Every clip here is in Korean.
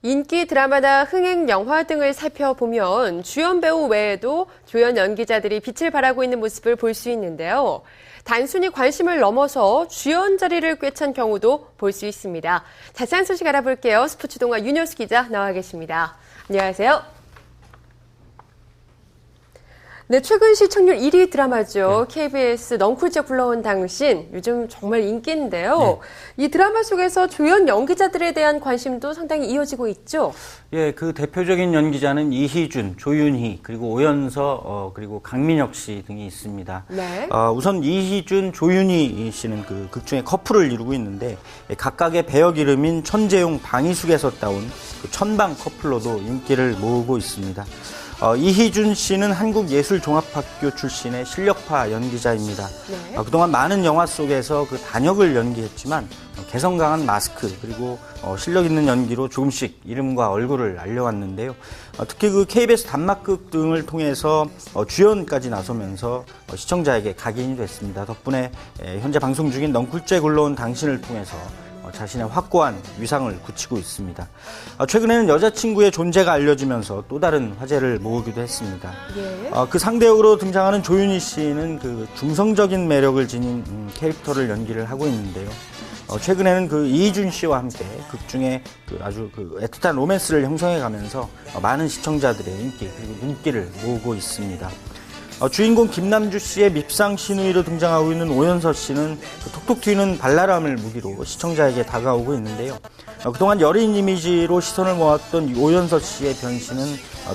인기 드라마나 흥행 영화 등을 살펴보면 주연 배우 외에도 조연 연기자들이 빛을 발하고 있는 모습을 볼 수 있는데요. 단순히 관심을 넘어서 주연 자리를 꿰찬 경우도 볼 수 있습니다. 자세한 소식 알아볼게요. 스포츠동아 윤효수 기자 나와 계십니다. 안녕하세요. 네, 최근 시청률 1위 드라마죠. KBS 넝쿨째 굴러온 당신, 요즘 정말 인기인데요. 이 드라마 속에서 조연 연기자들에 대한 관심도 상당히 이어지고 있죠. 예, 그 대표적인 연기자는 이희준, 조윤희, 그리고 오연서, 그리고 강민혁 씨 등이 있습니다. 네. 우선 이희준, 조윤희 씨는 그 극중의 커플을 이루고 있는데 각각의 배역 이름인 천재용, 방이숙에서 따온 그 천방 커플로도 인기를 모으고 있습니다. 이희준 씨는 한국예술종합학교 출신의 실력파 연기자입니다. 네. 그동안 많은 영화 속에서 그 단역을 연기했지만 개성 강한 마스크 그리고 실력 있는 연기로 조금씩 이름과 얼굴을 알려왔는데요. 특히 그 KBS 단막극 등을 통해서 주연까지 나서면서 시청자에게 각인이 됐습니다. 덕분에 현재 방송 중인 넝쿨째 굴러온 당신을 통해서 자신의 확고한 위상을 굳히고 있습니다. 최근에는 여자친구의 존재가 알려지면서 또 다른 화제를 모으기도 했습니다. 예. 그 상대역으로 등장하는 조윤희 씨는 그 중성적인 매력을 지닌 캐릭터를 연기를 하고 있는데요. 최근에는 그 이희준 씨와 함께 극중에 아주 애틋한 로맨스를 형성해가면서 많은 시청자들의 인기 그리고 눈길을 모으고 있습니다. 주인공 김남주 씨의 밉상 시누이로 등장하고 있는 오연서 씨는 톡톡 튀는 발랄함을 무기로 시청자에게 다가오고 있는데요. 그동안 여린 이미지로 시선을 모았던 오연서 씨의 변신은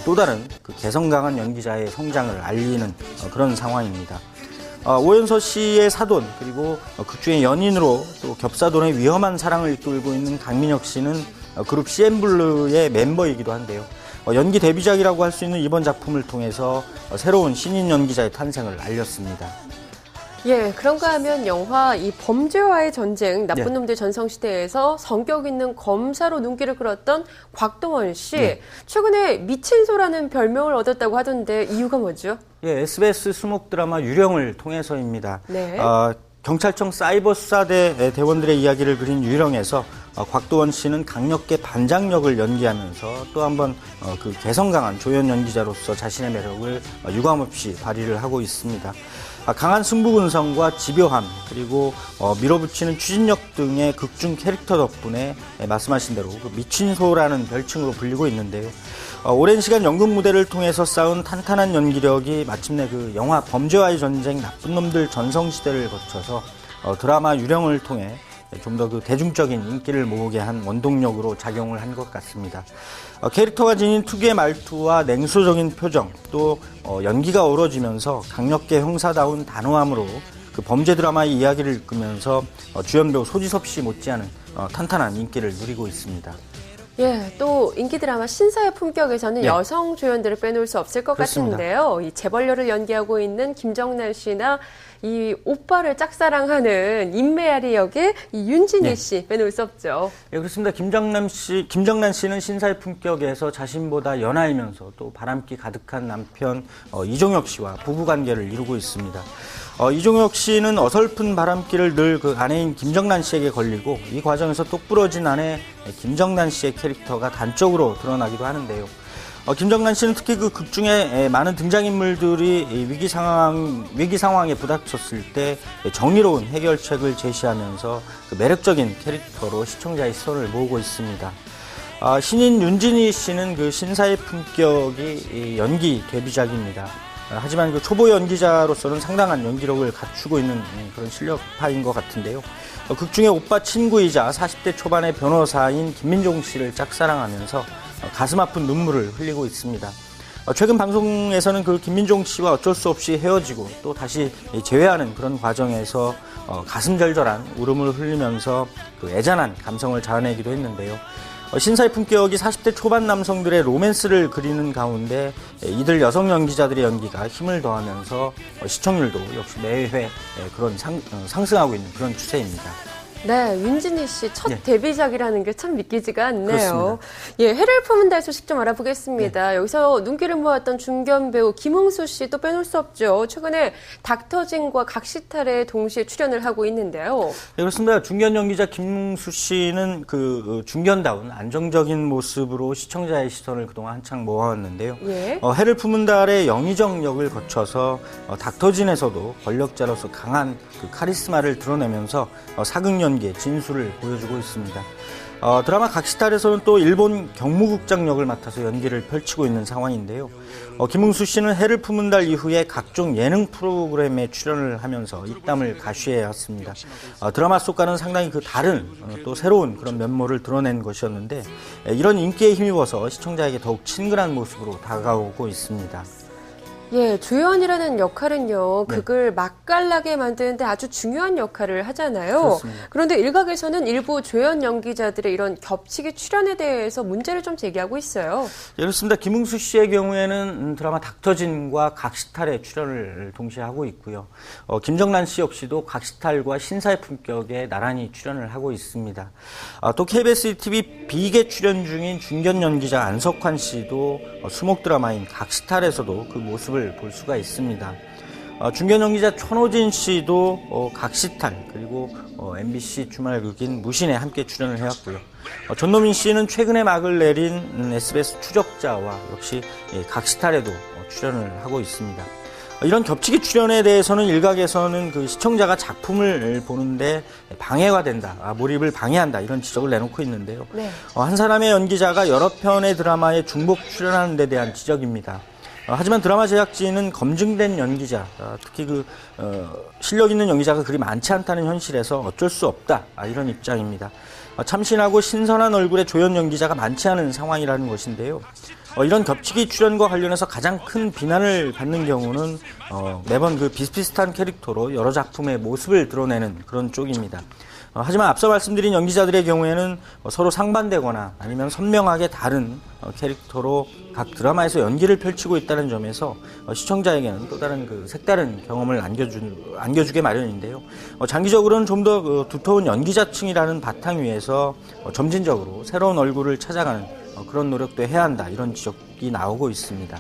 또 다른 그 개성 강한 연기자의 성장을 알리는 그런 상황입니다. 오연서 씨의 사돈 그리고 극중의 연인으로 또 겹사돈의 위험한 사랑을 이끌고 있는 강민혁 씨는 그룹 CN블루의 멤버이기도 한데요. 연기 데뷔작이라고 할 수 있는 이번 작품을 통해서 새로운 신인 연기자의 탄생을 알렸습니다. 예, 그런가 하면 영화 이 범죄와의 전쟁, 나쁜 네. 놈들 전성시대에서 성격 있는 검사로 눈길을 끌었던 곽동원 씨, 네. 최근에 미친소라는 별명을 얻었다고 하던데 이유가 뭐죠? 예, SBS 수목 드라마 유령을 통해서입니다. 네. 경찰청 사이버 수사대 대원들의 이야기를 그린 유령에서 곽도원 씨는 강력계 반장 역을 연기하면서 또 한 번 그 개성 강한 조연 연기자로서 자신의 매력을 유감없이 발휘를 하고 있습니다. 강한 승부근성과 집요함 그리고 밀어붙이는 추진력 등의 극중 캐릭터 덕분에 말씀하신 대로 그 미친소라는 별칭으로 불리고 있는데요. 오랜 시간 연극 무대를 통해서 쌓은 탄탄한 연기력이 마침내 그 영화 범죄와의 전쟁 나쁜 놈들 전성시대를 거쳐서 드라마 유령을 통해 좀 더 그 대중적인 인기를 모으게 한 원동력으로 작용을 한 것 같습니다. 캐릭터가 지닌 특유의 말투와 냉소적인 표정 또 연기가 어우러지면서 강력계 형사다운 단호함으로 그 범죄 드라마의 이야기를 이끌면서 주연 배우 소지섭 씨 못지않은 탄탄한 인기를 누리고 있습니다. 예, 또 인기 드라마 신사의 품격에서는 네. 여성 조연들을 빼놓을 수 없을 것 그렇습니다. 같은데요. 이 재벌녀를 연기하고 있는 김정난 씨나 이 오빠를 짝사랑하는 임메아리 역의 이 윤진희 씨 빼놓을 수 없죠. 예, 그렇습니다. 김정난 씨는 신사의 품격에서 자신보다 연하이면서 또 바람기 가득한 남편 이종혁 씨와 부부관계를 이루고 있습니다. 이종혁 씨는 어설픈 바람기를 늘 그 아내인 김정난 씨에게 걸리고 이 과정에서 똑부러진 아내 김정난 씨의 캐릭터가 단적으로 드러나기도 하는데요. 김정난 씨는 특히 그 극중에 많은 등장인물들이 위기 상황에 부닥쳤을 때 정의로운 해결책을 제시하면서 그 매력적인 캐릭터로 시청자의 시선을 모으고 있습니다. 신인 윤진희 씨는 그 신사의 품격이 연기 데뷔작입니다. 하지만 그 초보 연기자로서는 상당한 연기력을 갖추고 있는 그런 실력파인 것 같은데요. 극중의 오빠 친구이자 40대 초반의 변호사인 김민종 씨를 짝사랑하면서 가슴 아픈 눈물을 흘리고 있습니다. 최근 방송에서는 그 김민종 씨와 어쩔 수 없이 헤어지고 또 다시 재회하는 그런 과정에서 가슴 절절한 울음을 흘리면서 그 애잔한 감성을 자아내기도 했는데요. 신사의 품격이 40대 초반 남성들의 로맨스를 그리는 가운데 이들 여성 연기자들의 연기가 힘을 더하면서 시청률도 역시 매회 그런 상승하고 있는 그런 추세입니다. 네, 윤진희 씨 첫 네. 데뷔작이라는 게 참 믿기지가 않네요. 그렇습니다. 예, 해를 품은 달 소식 좀 알아보겠습니다. 여기서 눈길을 모았던 중견 배우 김웅수 씨 또 빼놓을 수 없죠. 최근에 닥터진과 각시탈에 동시에 출연을 하고 있는데요. 네, 그렇습니다. 중견 연기자 김웅수 씨는 그 중견다운 안정적인 모습으로 시청자의 시선을 그동안 한창 모아왔는데요. 예. 해를 품은 달의 영의정 역을 거쳐서 닥터진에서도 권력자로서 강한 그 카리스마를 드러내면서 사극 연기의 진수를 보여주고 있습니다. 드라마 각시탈에서는 또 일본 경무국장 역을 맡아서 연기를 펼치고 있는 상황인데요. 김웅수 씨는 해를 품은 달 이후에 각종 예능 프로그램에 출연을 하면서 입담을 가쉬해왔습니다. 드라마 속과는 상당히 그 다른 또 새로운 그런 면모를 드러낸 것이었는데 이런 인기에 힘입어서 시청자에게 더욱 친근한 모습으로 다가오고 있습니다. 예, 조연이라는 역할은요, 네. 극을 맛깔나게 만드는데 아주 중요한 역할을 하잖아요. 그렇습니다. 그런데 일각에서는 일부 조연 연기자들의 이런 겹치기 출연에 대해서 문제를 좀 제기하고 있어요. 예, 그렇습니다. 김웅수 씨의 경우에는 드라마 닥터진과 각시탈에 출연을 동시에 하고 있고요. 김정란 씨 역시도 각시탈과 신사의 품격에 나란히 출연을 하고 있습니다. 또 KBS TV 비계 출연 중인 중견 연기자 안석환 씨도 수목 드라마인 각시탈에서도 그 모습을 볼 수가 있습니다. 중견 연기자 천호진 씨도 각시탈 그리고 MBC 주말극인 무신에 함께 출연을 해왔고요. 전노민 씨는 최근에 막을 내린 SBS 추적자와 역시 각시탈에도 출연을 하고 있습니다. 이런 겹치기 출연에 대해서는 일각에서는 그 시청자가 작품을 보는데 방해가 된다, 몰입을 방해한다 이런 지적을 내놓고 있는데요. 네. 한 사람의 연기자가 여러 편의 드라마에 중복 출연하는 데 대한 지적입니다. 하지만 드라마 제작진은 검증된 연기자, 특히 실력 있는 연기자가 그리 많지 않다는 현실에서 어쩔 수 없다, 이런 입장입니다. 참신하고 신선한 얼굴의 조연 연기자가 많지 않은 상황이라는 것인데요. 이런 겹치기 출연과 관련해서 가장 큰 비난을 받는 경우는 매번 그 비슷비슷한 캐릭터로 여러 작품의 모습을 드러내는 그런 쪽입니다. 하지만 앞서 말씀드린 연기자들의 경우에는 서로 상반되거나 아니면 선명하게 다른 캐릭터로 각 드라마에서 연기를 펼치고 있다는 점에서 시청자에게는 또 다른 그 색다른 경험을 안겨주게 마련인데요. 장기적으로는 좀 더 두터운 연기자층이라는 바탕 위에서 점진적으로 새로운 얼굴을 찾아가는 그런 노력도 해야 한다, 이런 지적이 나오고 있습니다.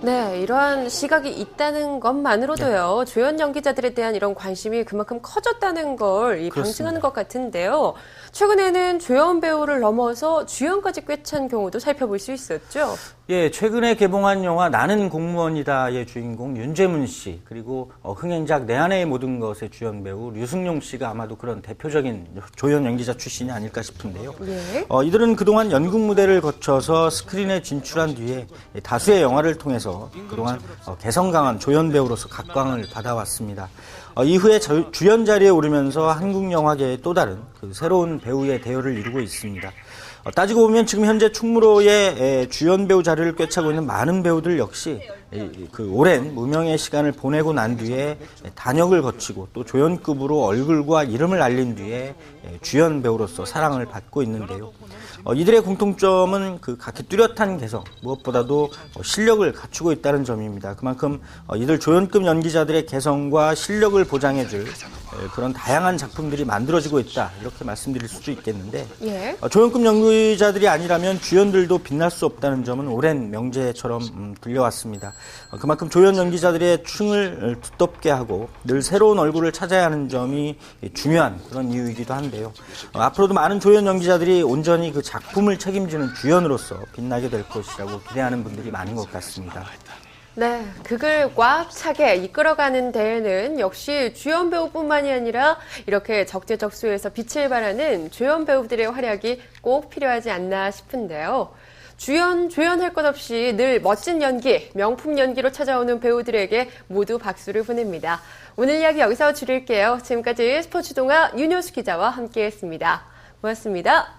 네, 이러한 시각이 있다는 것만으로도요, 조연 연기자들에 대한 이런 관심이 그만큼 커졌다는 걸 방증하는 것 같은데요. 최근에는 조연 배우를 넘어서 주연까지 꿰찬 경우도 살펴볼 수 있었죠. 예, 최근에 개봉한 영화 나는 공무원이다의 주인공 윤재문 씨, 그리고 흥행작 내 안의 모든 것의 주연 배우 류승룡 씨가 아마도 그런 대표적인 조연 연기자 출신이 아닐까 싶은데요. 예. 이들은 그동안 연극 무대를 거쳐서 스크린에 진출한 뒤에 다수의 영화를 통해서 그동안 개성 강한 조연 배우로서 각광을 받아왔습니다. 이후에 주연 자리에 오르면서 한국 영화계의 또 다른 그 새로운 배우의 대열을 이루고 있습니다. 따지고 보면 지금 현재 충무로의 주연 배우 자리를 꿰차고 있는 많은 배우들 역시 그 오랜 무명의 시간을 보내고 난 뒤에 단역을 거치고 또 조연급으로 얼굴과 이름을 알린 뒤에 주연 배우로서 사랑을 받고 있는데요. 이들의 공통점은 그 각기 뚜렷한 개성, 무엇보다도 실력을 갖추고 있다는 점입니다. 그만큼 이들 조연급 연기자들의 개성과 실력을 보장해줄 그런 다양한 작품들이 만들어지고 있다, 이렇게 말씀드릴 수도 있겠는데, 예. 조연급 연기자들이 아니라면 주연들도 빛날 수 없다는 점은 오랜 명제처럼 들려왔습니다. 그만큼 조연 연기자들의 층을 두텁게 하고 늘 새로운 얼굴을 찾아야 하는 점이 중요한 그런 이유이기도 한데요. 앞으로도 많은 조연 연기자들이 온전히 그 작품을 책임지는 주연으로서 빛나게 될 것이라고 기대하는 분들이 많은 것 같습니다. 네, 극을 꽉 차게 이끌어가는 데에는 역시 주연 배우뿐만이 아니라 이렇게 적재적소에서 빛을 발하는 조연 배우들의 활약이 꼭 필요하지 않나 싶은데요. 조연할 것 없이 늘 멋진 연기, 명품 연기로 찾아오는 배우들에게 모두 박수를 보냅니다. 오늘 이야기 여기서 줄일게요. 지금까지 스포츠 동아 윤효수 기자와 함께했습니다. 고맙습니다.